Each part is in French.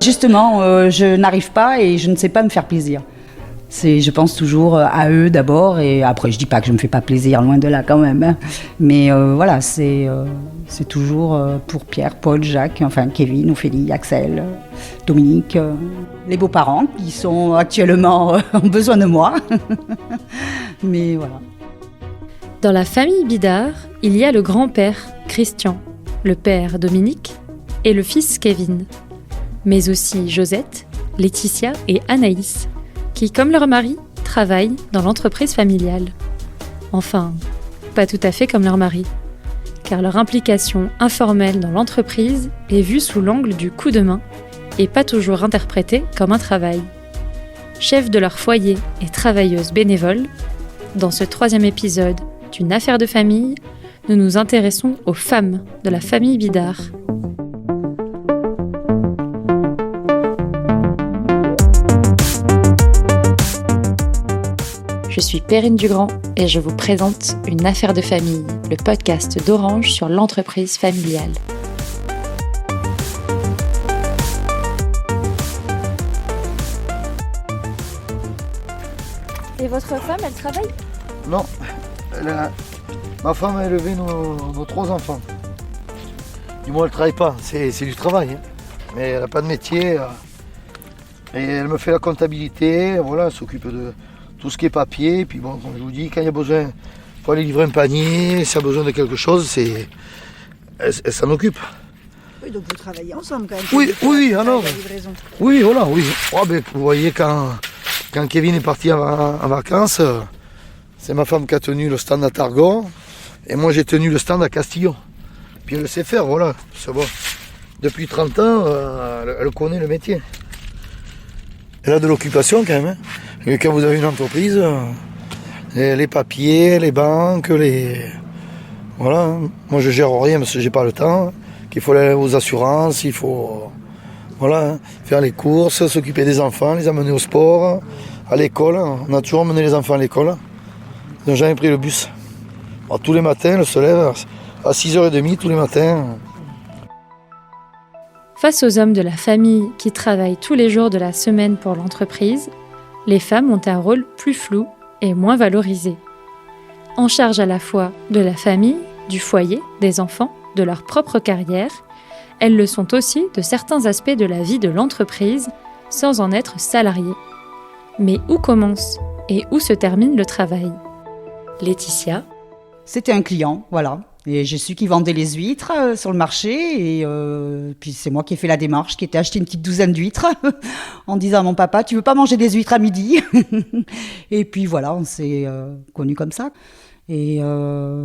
justement, je n'arrive pas et je ne sais pas me faire plaisir. Je pense toujours à eux d'abord et après je dis pas que je me fais pas plaisir, loin de là quand même. Hein. Mais voilà, c'est toujours pour Pierre, Paul, Jacques, enfin Kevin, Ophélie, Axel, Dominique, les beaux-parents qui sont actuellement ont besoin de moi. Mais voilà. Dans la famille Bidard, il y a le grand-père, Christian, le père, Dominique, et le fils, Kevin. Mais aussi Josette, Laetitia et Anaïs, qui, comme leur mari, travaillent dans l'entreprise familiale. Enfin, pas tout à fait comme leur mari, car leur implication informelle dans l'entreprise est vue sous l'angle du coup de main et pas toujours interprétée comme un travail. Chefs de leur foyer et travailleuses bénévoles, dans ce 3e épisode d'une affaire de famille, nous nous intéressons aux femmes de la famille Bidard. Je suis Perrine Dugrand et je vous présente Une affaire de famille, le podcast d'Orange sur l'entreprise familiale. Et votre femme, elle travaille ? Non, ma femme a élevé nos 3 enfants. Du moins, elle ne travaille pas, c'est du travail. Hein. Mais elle n'a pas de métier. Et elle me fait la comptabilité, voilà, elle s'occupe de tout ce qui est papier. Puis bon, comme je vous dis, quand il y a besoin, il faut aller livrer un panier, si elle a besoin de quelque chose, elle s'en occupe. Oui, donc vous travaillez ensemble quand même. Oui, alors. Oui, voilà, oui. Oh, ben, vous voyez, quand Kevin est parti en vacances, c'est ma femme qui a tenu le stand à Targon et moi j'ai tenu le stand à Castillon. Puis elle sait faire, voilà. C'est bon. Depuis 30 ans, elle connaît le métier. Elle a de l'occupation quand même. Hein. Et quand vous avez une entreprise, les papiers, les banques, voilà. Hein. Moi je gère rien parce que j'ai pas le temps. Qu'il faut aller aux assurances, il faut voilà, hein. Faire les courses, s'occuper des enfants, les amener au sport, à l'école. On a toujours emmené les enfants à l'école. Ils n'ont jamais pris le bus. Alors, tous les matins, elle se lève à 6h30 tous les matins. Face aux hommes de la famille qui travaillent tous les jours de la semaine pour l'entreprise, les femmes ont un rôle plus flou et moins valorisé. En charge à la fois de la famille, du foyer, des enfants, de leur propre carrière, elles le sont aussi de certains aspects de la vie de l'entreprise sans en être salariées. Mais où commence et où se termine le travail ? Laetitia. C'était un client, voilà. Et j'ai su qu'il vendait les huîtres sur le marché. Et puis c'est moi qui ai fait la démarche, qui ai acheté une petite douzaine d'huîtres en disant à mon papa, tu veux pas manger des huîtres à midi ? Et puis voilà, on s'est connus comme ça. Et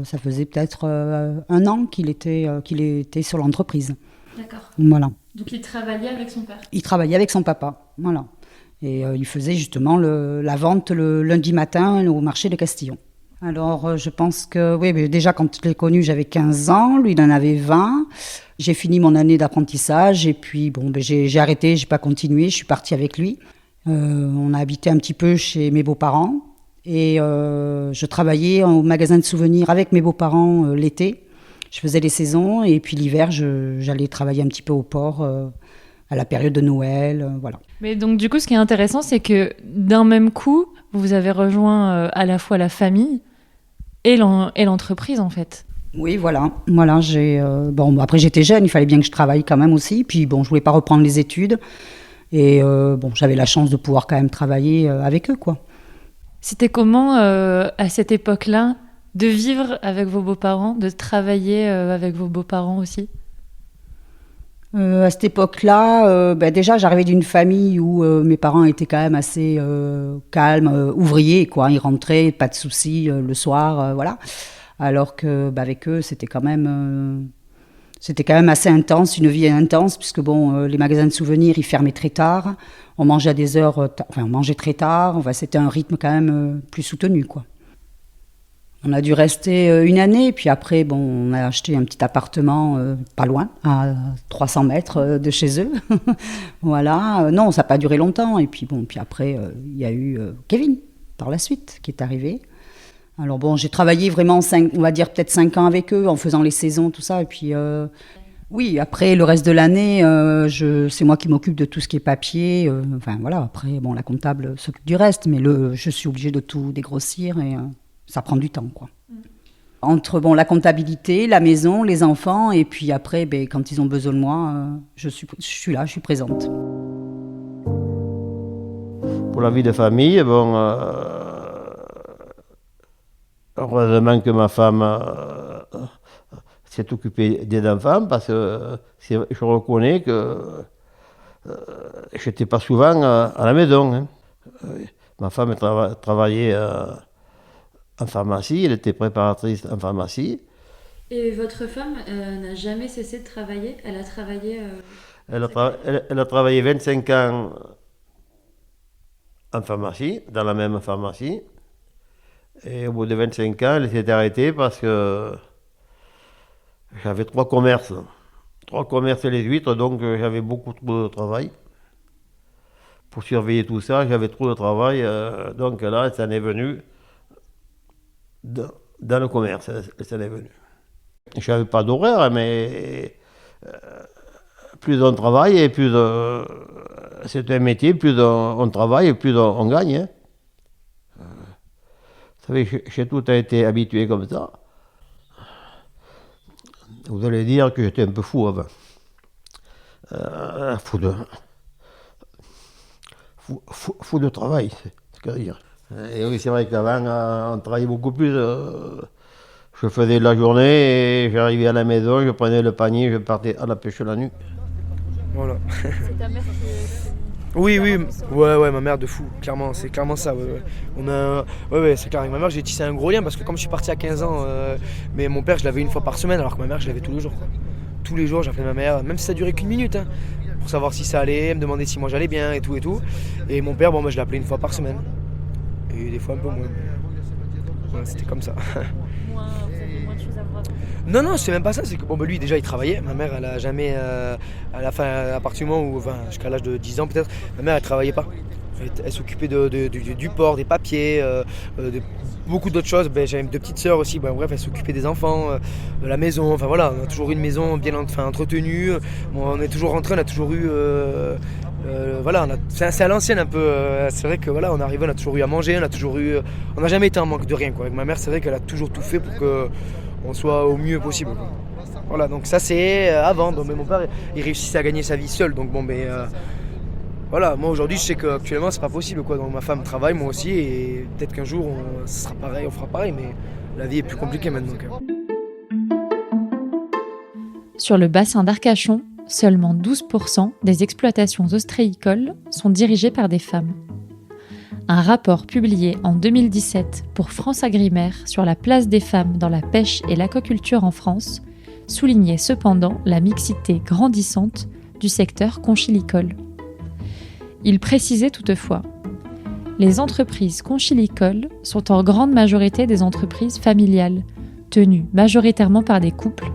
ça faisait peut-être 1 an qu'il était sur l'entreprise. D'accord. Voilà. Donc il travaillait avec son père ? Il travaillait avec son papa, voilà. Et il faisait justement la vente le lundi matin au marché de Castillon. Alors, je pense que, oui, mais déjà, quand je l'ai connu, j'avais 15 ans, lui, il en avait 20. J'ai fini mon année d'apprentissage et puis, bon, j'ai arrêté, j'ai pas continué, je suis partie avec lui. On a habité un petit peu chez mes beaux-parents et je travaillais au magasin de souvenirs avec mes beaux-parents l'été. Je faisais les saisons et puis l'hiver, j'allais travailler un petit peu au port à la période de Noël, voilà. Mais donc, du coup, ce qui est intéressant, c'est que d'un même coup, vous avez rejoint à la fois la famille et l'entreprise, en fait. Oui, voilà. Bon, après, j'étais jeune, il fallait bien que je travaille quand même aussi. Puis, bon, je voulais pas reprendre les études. Et bon, j'avais la chance de pouvoir quand même travailler avec eux, quoi. C'était comment, à cette époque-là, de vivre avec vos beaux-parents, de travailler avec vos beaux-parents aussi ? À cette époque-là, déjà, j'arrivais d'une famille où mes parents étaient quand même assez calmes, ouvriers, quoi. Ils rentraient, pas de soucis le soir, voilà. Alors que, avec eux, c'était quand même assez intense, une vie intense, puisque bon, les magasins de souvenirs, ils fermaient très tard. On mangeait à des heures, on mangeait très tard. Enfin, c'était un rythme quand même plus soutenu, quoi. On a dû rester 1 année, puis après, bon, on a acheté un petit appartement pas loin, à 300 mètres de chez eux. Voilà. Non, ça n'a pas duré longtemps. Et puis bon, puis après, il y a eu Kevin, par la suite, qui est arrivé. Alors bon, j'ai travaillé vraiment on va dire peut-être 5 ans avec eux, en faisant les saisons, tout ça. Et puis Oui, après le reste de l'année, c'est moi qui m'occupe de tout ce qui est papier. Enfin voilà, après bon, la comptable s'occupe du reste, mais je suis obligée de tout dégrossir et ça prend du temps, quoi. Entre bon, la comptabilité, la maison, les enfants, et puis après, quand ils ont besoin de moi, je suis là, je suis présente. Pour la vie de famille, bon, heureusement que ma femme s'est occupée des enfants, parce que je reconnais que je n'étais pas souvent à la maison. Hein. Ma femme travaillait en pharmacie, elle était préparatrice en pharmacie. Et votre femme n'a jamais cessé de travailler? Elle a travaillé... Elle a travaillé 25 ans en pharmacie, dans la même pharmacie. Et au bout de 25 ans, elle s'est arrêtée parce que j'avais 3 commerces. 3 commerces et les huîtres, donc j'avais beaucoup trop de travail. Pour surveiller tout ça, j'avais trop de travail. Donc là, elle s'en est venue dans le commerce. Elle s'en est venue. Je n'avais pas d'horaire, mais plus on travaille et plus c'est un métier, plus on travaille et plus on gagne. Hein. Vous savez, j'ai tout a été habitué comme ça. Vous allez dire que j'étais un peu fou avant. Fou de travail, c'est ce qu'à dire. Et oui, c'est vrai qu'avant, on travaillait beaucoup plus. Je faisais de la journée et j'arrivais à la maison, je prenais le panier, je partais à la pêche la nuit. Voilà. C'est ta mère qui... Oui, ouais, ma mère de fou, clairement, c'est clairement ça. Ouais, c'est clair. Avec ma mère, j'ai tissé un gros lien parce que comme je suis parti à 15 ans, mais mon père, je l'avais une fois par semaine, alors que ma mère, je l'avais tous les jours. Quoi. Tous les jours, j'appelais ma mère, même si ça durait qu'une minute, hein, pour savoir si ça allait, me demander si moi j'allais bien et tout. Et mon père, moi, je l'appelais une fois par semaine. Et des fois un peu moins. Ouais, c'était comme ça. Vous avez moins de choses à voir. Non, c'est même pas ça, c'est que lui déjà il travaillait, ma mère elle a jamais, à partir du moment où, jusqu'à l'âge de 10 ans peut-être, ma mère elle travaillait pas. Elle s'occupait du port, des papiers, de beaucoup d'autres choses. J'avais 2 petites sœurs aussi, bref, elle s'occupait des enfants, de la maison, enfin voilà, on a toujours eu une maison bien entretenue, on est toujours rentré, on a toujours eu... c'est à l'ancienne un peu, c'est vrai que voilà, on arrivait, on a toujours eu à manger, on n'a jamais été en manque de rien, quoi. Avec ma mère, c'est vrai qu'elle a toujours tout fait pour qu'on soit au mieux possible, quoi. Voilà, donc ça c'est avant, mais mon père il réussissait à gagner sa vie seul, donc voilà, moi aujourd'hui je sais qu'actuellement c'est pas possible, quoi. Donc ma femme travaille, moi aussi, et peut-être qu'un jour ce sera pareil, on fera pareil, mais la vie est plus compliquée maintenant. Sur le bassin d'Arcachon, seulement 12% des exploitations ostréicoles sont dirigées par des femmes. Un rapport publié en 2017 pour France Agrimaire sur la place des femmes dans la pêche et l'aquaculture en France soulignait cependant la mixité grandissante du secteur conchilicole. Il précisait toutefois : les entreprises conchilicoles sont en grande majorité des entreprises familiales, tenues majoritairement par des couples,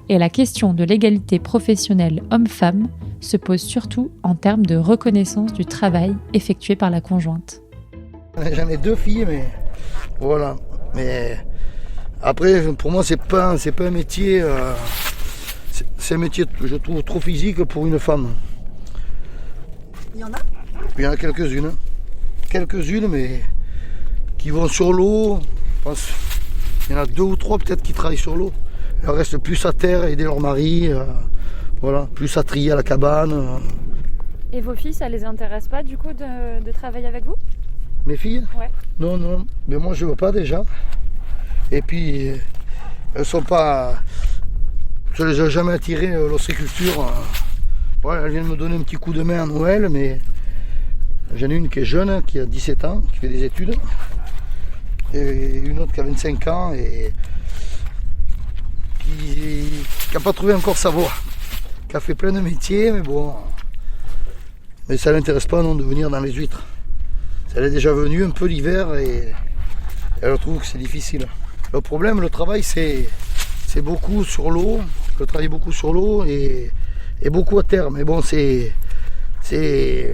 et la question de l'égalité professionnelle homme-femme se pose surtout en termes de reconnaissance du travail effectué par la conjointe. J'en ai 2 filles, mais voilà. Mais après, pour moi, c'est pas un métier. C'est un métier, je trouve, trop physique pour une femme. Il y en a? Il y en a quelques-unes. Quelques-unes, mais qui vont sur l'eau. Je pense il y en a 2 ou 3 peut-être qui travaillent sur l'eau. Elles restent plus à terre, aider leur mari. Voilà, plus à trier à la cabane. Et vos filles, ça les intéresse pas du coup de travailler avec vous ? Mes filles ? Ouais. Non, mais moi je veux pas déjà. Et puis, elles sont pas... Je les ai jamais attirées, l'ostréiculture. Ouais, elles viennent me donner un petit coup de main à Noël, mais j'en ai une qui est jeune, qui a 17 ans, qui fait des études. Et une autre qui a 25 ans et qui n'a pas trouvé encore sa voie. Qui a fait plein de métiers, mais bon... Mais ça ne l'intéresse pas non de venir dans les huîtres. Elle est déjà venue un peu l'hiver et elle trouve que c'est difficile. Le problème, le travail, c'est beaucoup sur l'eau. Je travaille beaucoup sur l'eau et beaucoup à terre. Mais bon, c'est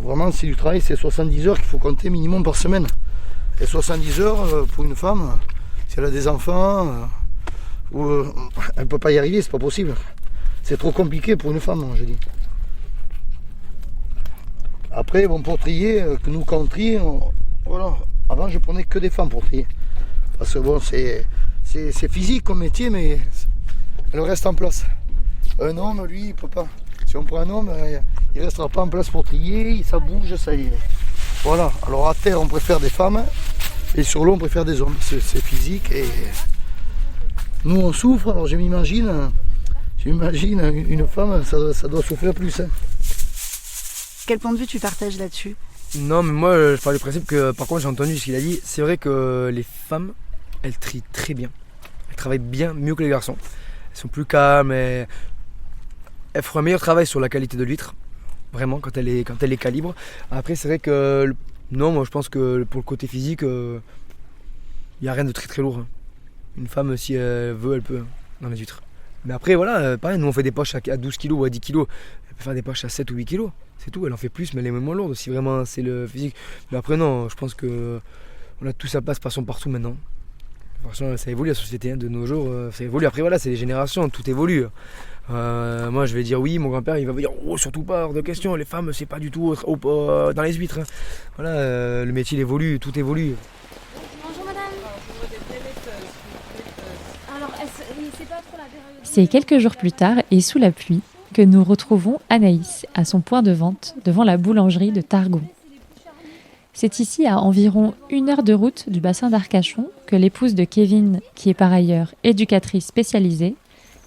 vraiment du travail, c'est 70 heures qu'il faut compter minimum par semaine. Et 70 heures pour une femme, si elle a des enfants, elle ne peut pas y arriver, c'est pas possible. c'est trop compliqué pour une femme, je dis. Après, bon, pour trier, nous quand on trie, voilà. Avant je prenais que des femmes pour trier. Parce que bon, c'est physique comme métier, mais elle reste en place. Un homme, lui, il peut pas. Si on prend un homme, il restera pas en place pour trier, ça bouge, ça y est. Voilà, alors à terre on préfère des femmes, et sur l'eau on préfère des hommes. C'est physique et nous on souffre, alors je m'imagine une femme, ça doit souffrir plus. Hein. Quel point de vue tu partages là-dessus? Non, mais moi je parle du principe que, par contre j'ai entendu ce qu'il a dit, c'est vrai que les femmes, elles trient très bien. Elles travaillent bien, mieux que les garçons. Elles sont plus calmes, elles feront un meilleur travail sur la qualité de l'huître, vraiment, quand elle est calibre. Après c'est vrai que, non, moi je pense que pour le côté physique, il n'y a rien de très très lourd. Une femme, si elle veut, elle peut, dans les huîtres. Mais après voilà, pareil, nous on fait des poches à 12 kg ou à 10 kg, elle peut faire des poches à 7 ou 8 kg. C'est tout, elle en fait plus, mais elle est moins lourde si vraiment c'est le physique. Mais après, non, je pense que on a tout sa place, passons partout maintenant. Franchement, ça évolue la société, hein, de nos jours, ça évolue. Après, voilà, c'est les générations, tout évolue. Moi, je vais dire oui, mon grand-père, il va me dire oh, surtout pas, hors de question, les femmes, c'est pas du tout dans les huîtres. Hein. Voilà, le métier il évolue, tout évolue. Bonjour madame. Alors, c'est pas trop la période. C'est quelques jours plus tard et sous la pluie que nous retrouvons Anaïs à son point de vente devant la boulangerie de Targon. C'est ici, à environ 1 heure de route du bassin d'Arcachon, que l'épouse de Kevin, qui est par ailleurs éducatrice spécialisée,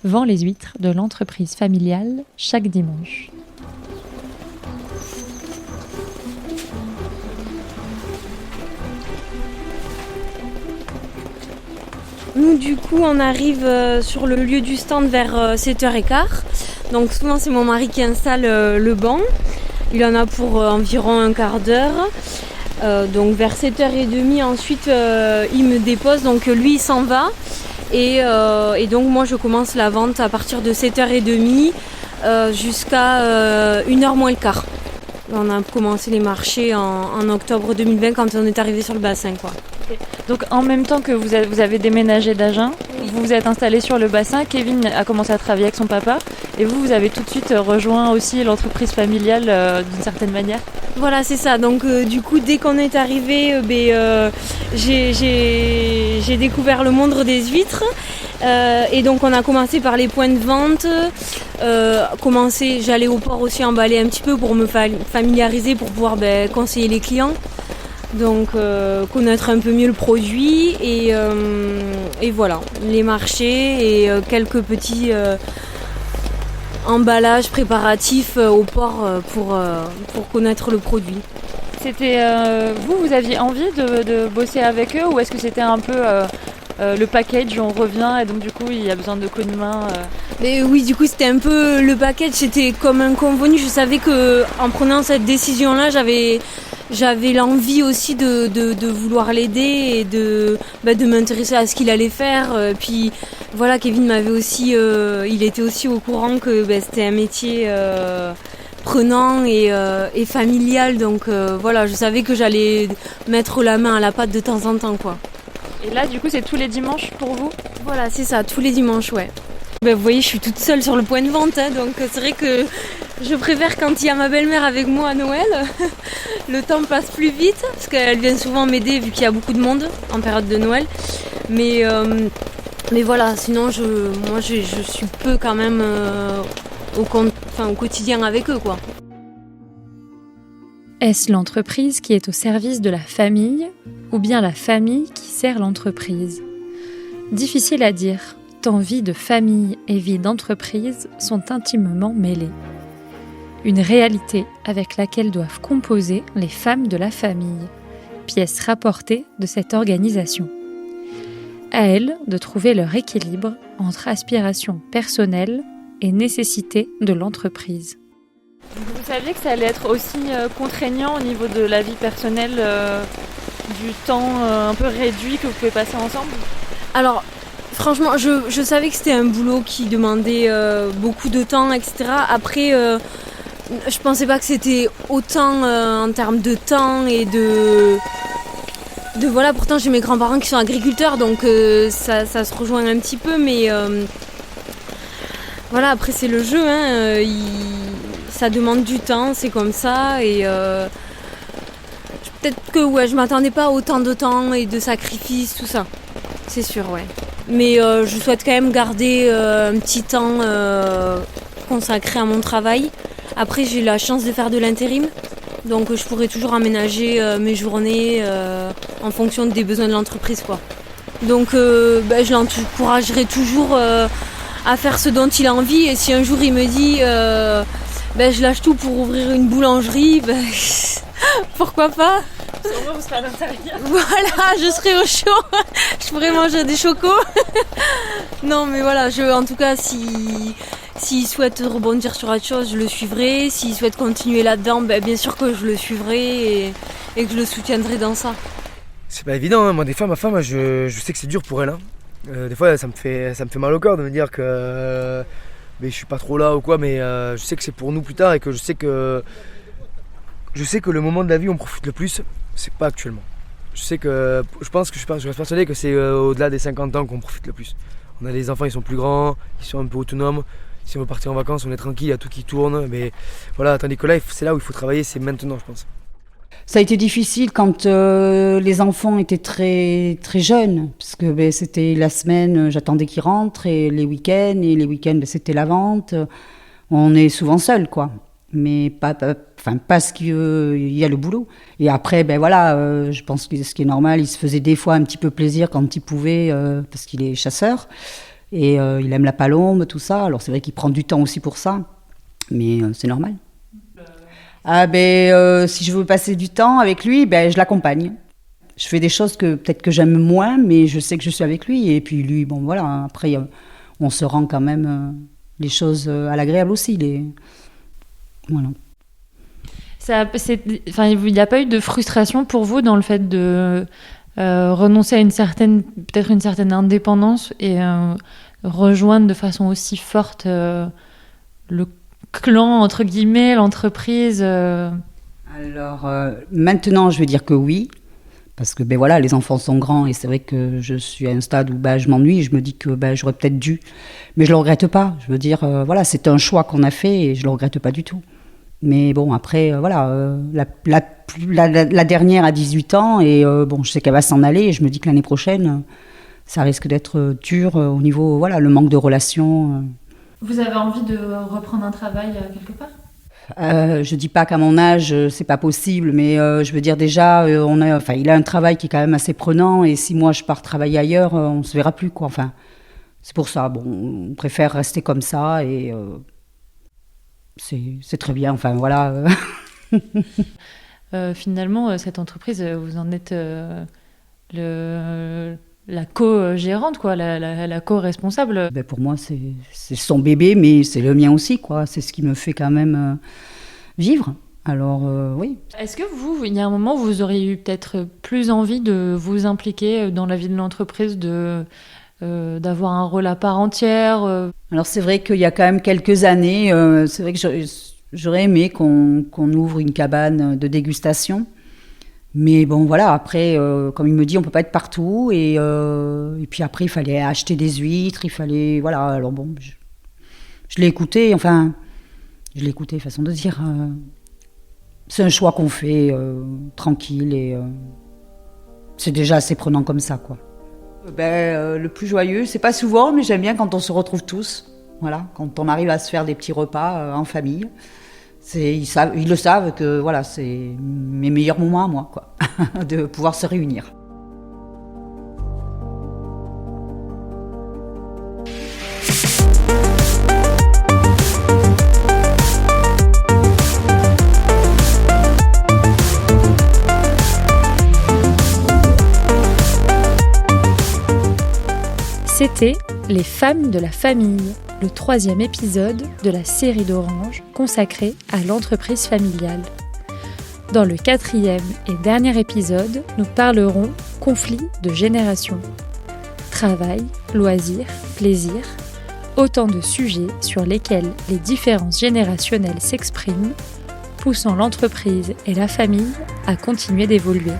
vend les huîtres de l'entreprise familiale chaque dimanche. Nous, du coup, on arrive sur le lieu du stand vers 7h15. Donc souvent, c'est mon mari qui installe le banc. Il en a pour environ un quart d'heure. Donc vers 7h30, ensuite, il me dépose. Donc lui, il s'en va. Et donc moi, je commence la vente à partir de 7h30 jusqu'à 1h moins le quart. On a commencé les marchés en octobre 2020 quand on est arrivé sur le bassin, quoi. Donc en même temps que vous avez déménagé d'Agen, vous vous êtes installé sur le bassin, Kevin a commencé à travailler avec son papa et vous avez tout de suite rejoint aussi l'entreprise familiale d'une certaine manière. Voilà, c'est ça. Donc du coup, dès qu'on est arrivé, j'ai découvert le monde des huîtres. Et donc on a commencé par les points de vente. J'allais au port aussi emballer un petit peu pour me familiariser, pour pouvoir conseiller les clients. Donc connaître un peu mieux le produit et voilà, les marchés et quelques petits emballages préparatifs au port pour connaître le produit. C'était vous aviez envie de bosser avec eux ou est-ce que c'était un peu le package, on revient et donc du coup il y a besoin de coups de main Mais oui, du coup c'était un peu le package, c'était comme un convenu. Je savais que en prenant cette décision-là, j'avais l'envie aussi de vouloir l'aider et de m'intéresser à ce qu'il allait faire. Puis voilà, Kevin m'avait aussi, il était aussi au courant que c'était un métier prenant et familial. Donc voilà, je savais que j'allais mettre la main à la pâte de temps en temps, quoi. Et là, du coup, c'est tous les dimanches pour vous ? Voilà, c'est ça, tous les dimanches, ouais. Vous voyez, je suis toute seule sur le point de vente, hein, donc c'est vrai que je préfère quand il y a ma belle-mère avec moi à Noël. Le temps passe plus vite, parce qu'elle vient souvent m'aider vu qu'il y a beaucoup de monde en période de Noël. Mais voilà, sinon, moi, je suis peu quand même au quotidien avec eux, quoi. Est-ce l'entreprise qui est au service de la famille ou bien la famille qui sert l'entreprise ? Difficile à dire, tant vie de famille et vie d'entreprise sont intimement mêlées. Une réalité avec laquelle doivent composer les femmes de la famille, pièce rapportée de cette organisation. À elles de trouver leur équilibre entre aspiration personnelle et nécessité de l'entreprise. Vous saviez que ça allait être aussi contraignant au niveau de la vie personnelle, du temps un peu réduit que vous pouvez passer ensemble ? Alors, franchement, je savais que c'était un boulot qui demandait beaucoup de temps, etc. Après, je pensais pas que c'était autant en termes de temps et de voilà. Pourtant, j'ai mes grands-parents qui sont agriculteurs, donc ça se rejoint un petit peu, mais Voilà, après c'est le jeu, hein, ça demande du temps, c'est comme ça. Et peut-être que je m'attendais pas à autant de temps et de sacrifices, tout ça. C'est sûr, ouais. Mais je souhaite quand même garder un petit temps consacré à mon travail. Après, j'ai la chance de faire de l'intérim. Donc je pourrais toujours aménager mes journées en fonction des besoins de l'entreprise, quoi. Donc je l'encouragerai toujours à faire ce dont il a envie. Et si un jour il me dit je lâche tout pour ouvrir une boulangerie, pourquoi pas ? Sûrement, vous serez à l'intérieur. Voilà, je serai au chaud. Je pourrais manger des chocos. Non, mais voilà, en tout cas, s'il souhaite rebondir sur autre chose, je le suivrai. S'il souhaite continuer là-dedans, bien sûr que je le suivrai et que je le soutiendrai dans ça. C'est pas évident, hein. Moi des fois ma femme, je sais que c'est dur pour elle. Hein. Des fois ça me fait mal au cœur de me dire que je suis pas trop là ou quoi, mais je sais que c'est pour nous plus tard et que je sais que le moment de la vie où on profite le plus, c'est pas actuellement. Je reste persuadé que c'est au-delà des 50 ans qu'on profite le plus. On a des enfants, ils sont plus grands, ils sont un peu autonomes. Si on veut partir en vacances, on est tranquille, il y a tout qui tourne. Mais voilà, tandis que là, c'est là où il faut travailler, c'est maintenant, je pense. Ça a été difficile quand les enfants étaient très, très jeunes, parce que c'était la semaine, j'attendais qu'ils rentrent, et les week-ends, c'était la vente. On est souvent seuls, quoi. Mais pas parce qu'il y a le boulot. Et après, je pense que ce qui est normal, il se faisait des fois un petit peu plaisir quand il pouvait, parce qu'il est chasseur, et il aime la palombe, tout ça. Alors c'est vrai qu'il prend du temps aussi pour ça, mais c'est normal. Si je veux passer du temps avec lui, je l'accompagne. Je fais des choses que peut-être que j'aime moins, mais je sais que je suis avec lui. Et puis lui, après, on se rend quand même les choses à l'agréable aussi. Voilà. Il n'y a pas eu de frustration pour vous dans le fait de renoncer à peut-être une certaine indépendance et rejoindre de façon aussi forte le clan, entre guillemets, l'entreprise Alors, maintenant, je vais dire que oui, parce que les enfants sont grands et c'est vrai que je suis à un stade où je m'ennuie, je me dis que j'aurais peut-être dû, mais je le regrette pas. Je veux dire, c'est un choix qu'on a fait et je le regrette pas du tout. Mais bon, après, la dernière a 18 ans et je sais qu'elle va s'en aller et je me dis que l'année prochaine, ça risque d'être dur au niveau, le manque de relations. Vous avez envie de reprendre un travail quelque part ? Je dis pas qu'à mon âge c'est pas possible, mais je veux dire déjà il a un travail qui est quand même assez prenant et si moi je pars travailler ailleurs, on se verra plus quoi. Enfin, c'est pour ça. Bon, on préfère rester comme ça et c'est très bien. Enfin voilà. Finalement, cette entreprise, vous en êtes la co-gérante, quoi, la co-responsable. Pour moi, c'est son bébé, mais c'est le mien aussi, quoi. C'est ce qui me fait quand même vivre. Alors, oui. Est-ce que il y a un moment où vous auriez eu peut-être plus envie de vous impliquer dans la vie de l'entreprise, d'avoir un rôle à part entière Alors, c'est vrai qu'il y a quand même quelques années, c'est vrai que j'aurais aimé qu'on ouvre une cabane de dégustation. Mais après, comme il me dit, on peut pas être partout. Et puis après, il fallait acheter des huîtres, il fallait... Voilà, alors je l'ai écouté, façon de dire. C'est un choix qu'on fait tranquille et c'est déjà assez prenant comme ça, quoi. Le plus joyeux, c'est pas souvent, mais j'aime bien quand on se retrouve tous. Voilà, quand on arrive à se faire des petits repas en famille. Ils le savent que c'est mes meilleurs moments à moi, quoi, de pouvoir se réunir. C'était Les femmes de la famille, le 3e épisode de la série d'Orange consacrée à l'entreprise familiale. Dans le 4e et dernier épisode, nous parlerons conflit de génération. Travail, loisirs, plaisir, autant de sujets sur lesquels les différences générationnelles s'expriment, poussant l'entreprise et la famille à continuer d'évoluer.